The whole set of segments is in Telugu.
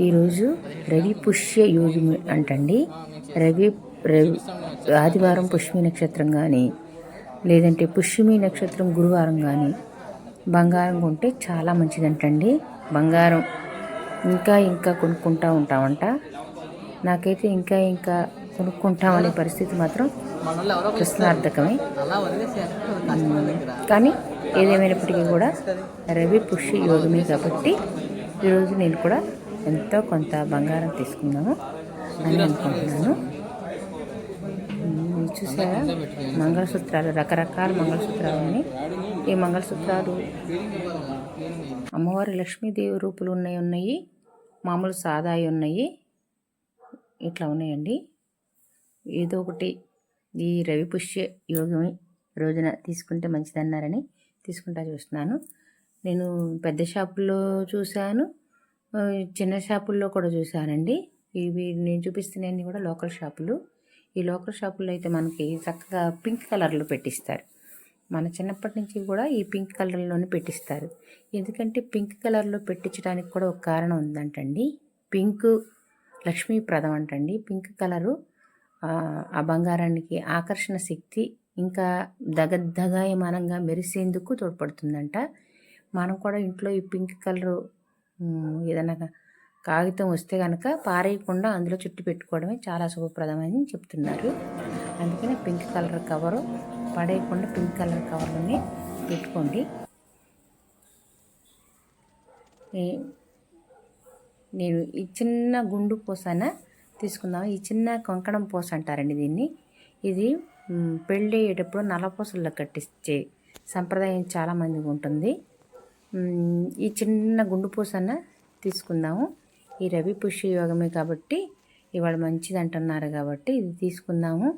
ఈరోజు రవి పుష్య యోగి అంటండి. రవి రవి ఆదివారం పుష్యమి నక్షత్రం కానీ, లేదంటే పుష్యమి నక్షత్రం గురువారం కానీ బంగారం కొంటే చాలా మంచిదంటండి. బంగారం ఇంకా ఇంకా కొనుక్కుంటూ ఉంటామంట. నాకైతే ఇంకా ఇంకా కొనుక్కుంటామనే పరిస్థితి మాత్రం ప్రశ్నార్థకమే. కానీ ఏదేమైనప్పటికీ కూడా రవి పుష్య యోగమే కాబట్టి ఈరోజు నేను కూడా ఎంతో కొంత బంగారం తీసుకుందాము అని అనుకుంటున్నాను. చూసారా, మంగళసూత్రాలు, రకరకాల మంగళసూత్రాలు ఉన్నాయి. ఈ మంగళసూత్రాలు అమ్మవారి లక్ష్మీదేవి రూపులు ఉన్నాయి, మామూలు సాదాయి ఉన్నాయి, ఇట్లా ఉన్నాయండి. ఏదో ఒకటి ఈ రవి పుష్య యోగం రోజున తీసుకుంటే మంచిదన్నారని తీసుకుంటా చూస్తున్నాను. నేను పెద్ద షాపుల్లో చూశాను, చిన్న షాపుల్లో కూడా చూశానండి. ఇవి నేను చూపిస్తున్నాయన్నీ కూడా లోకల్ షాపులు. ఈ లోకల్ షాపుల్లో అయితే మనకి చక్కగా పింక్ కలర్లో పెట్టిస్తారు. మన చిన్నప్పటి నుంచి కూడా ఈ పింక్ కలర్లోనే పెట్టిస్తారు. ఎందుకంటే పింక్ కలర్లో పెట్టించడానికి కూడా ఒక కారణం ఉందంటండి. పింక్ లక్ష్మీప్రదం అంటండి. పింక్ కలరు ఆ బంగారానికి ఆకర్షణ శక్తి, ఇంకా దగదగాయమానంగా మెరిసేందుకు తోడ్పడుతుందంట. మనం కూడా ఇంట్లో ఈ పింక్ కలరు ఏదైనా కాగితం వస్తే కనుక పారేయకుండా అందులో చుట్టు పెట్టుకోవడమే చాలా శుభప్రదమని చెప్తున్నారు. అందుకని పింక్ కలర్ కవరు పడేయకుండా పింక్ కలర్ కవర్లోనే పెట్టుకోండి. నేను ఈ చిన్న గుండు పూసన తీసుకుందాం. ఈ చిన్న కంకణం పూస అంటారండి దీన్ని. ఇది పెళ్ళి అయ్యేటప్పుడు నల్లపూసల్లో కట్టించే సంప్రదాయం చాలామందికి ఉంటుంది. ఈ చిన్న గుండు పూసన తీసుకుందాము. ఈ రవి పుష్య యోగమే కాబట్టి ఇవాళ మంచిది అంటున్నారు కాబట్టి ఇది తీసుకుందాము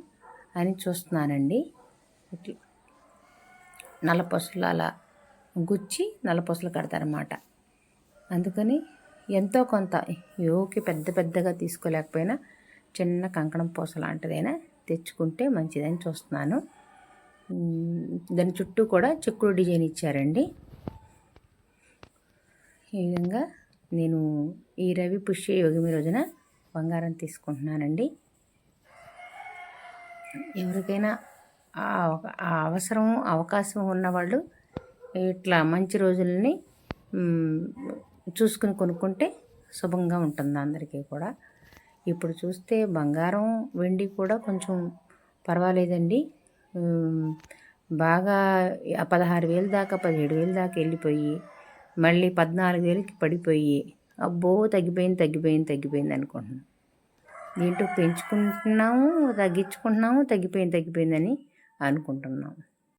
అని చూస్తున్నానండి. నల్లపూసలు అలా గుచ్చి నల్లపూసలు కడతారన్నమాట. అందుకని ఎంతో కొంత యోకి పెద్ద పెద్దగా తీసుకోలేకపోయినా చిన్న కంకణం పూస లాంటిదైనా తెచ్చుకుంటే మంచిదని చూస్తున్నాను. దాని చుట్టూ కూడా చెక్కుడు డిజైన్ ఇచ్చారండి. ఈ విధంగా నేను ఈ రవి పుష్య యోగమి రోజున బంగారం తీసుకుంటున్నానండి. ఎవరికైనా ఆ అవసరం అవకాశం ఉన్నవాళ్ళు ఇట్లా మంచి రోజులని చూసుకుని కొనుక్కుంటే శుభంగా ఉంటుంది అందరికీ కూడా. ఇప్పుడు చూస్తే బంగారం వెండి కూడా కొంచెం పర్వాలేదండి. బాగా 16,000 దాకా 17,000 దాకా వెళ్ళిపోయి మళ్ళీ 14,000కి పడిపోయి అబ్బో తగ్గిపోయింది అనుకుంటున్నాం. ఏంటో పెంచుకుంటున్నాము, తగ్గించుకుంటున్నాము, తగ్గిపోయిందని అనుకుంటున్నాము.